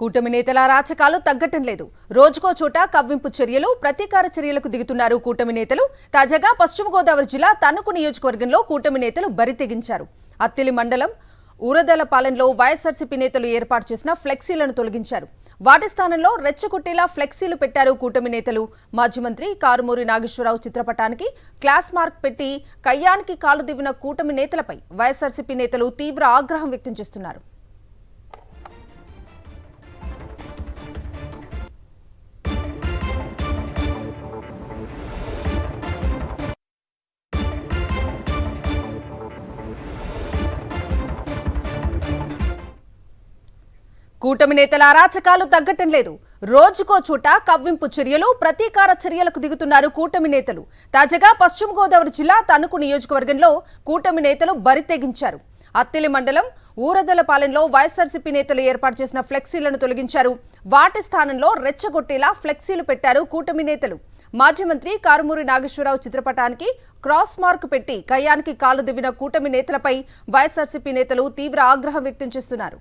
కూటమి నేతల అరాచకాలు తగ్గటం లేదు. రోజుకో చోట కవ్వింపు చర్యలు, ప్రతీకార చర్యలకు దిగుతున్నారు కూటమి నేతలు. తాజాగా పశ్చిమ గోదావరి జిల్లా తణుకు నియోజకవర్గంలో కూటమి నేతలు బరి తెగించారు. అత్తిలి మండలం ఊరదలపాలెంలో వైఎస్ఆర్సీపీ నేతలు ఏర్పాటు చేసిన ఫ్లెక్సీలను తొలగించారు. వాటి స్థానంలో రెచ్చగొట్టేలా ఫ్లెక్సీలు పెట్టారు కూటమి నేతలు. మాజీ మంత్రి కారుమూరి నాగేశ్వరరావు చిత్రపటానికి క్లాస్ మార్క్ పెట్టి కయ్యానికి కాలు దివ్విన కూటమి నేతలపై వైఎస్ఆర్సీపీ నేతలు తీవ్ర ఆగ్రహం వ్యక్తం చేస్తున్నారు. కూటమి నేతల అరాచకాలు తగ్గటం లేదు. రోజుకో చోట కవ్వింపు చర్యలు, ప్రతీకార చర్యలకు దిగుతున్నారు కూటమి నేతలు. తాజాగా పశ్చిమ గోదావరి జిల్లా తణుకు నియోజకవర్గంలో కూటమి నేతలు బరి తెగించారు. అత్తిలి మండలం ఊరదలపాలెంలో వైఎస్ఆర్సీపీ నేతలు ఏర్పాటు చేసిన ఫ్లెక్సీలను తొలగించారు. వాటి స్థానంలో రెచ్చగొట్టేలా ఫ్లెక్సీలు పెట్టారు కూటమి నేతలు. మాజీ మంత్రి కారుమూరి నాగేశ్వరరావు చిత్రపటానికి క్రాస్ మార్క్ పెట్టి కయ్యానికి కాలు దివ్విన కూటమి నేతలపై వైఎస్ఆర్సీపీ నేతలు తీవ్ర ఆగ్రహం వ్యక్తం చేస్తున్నారు.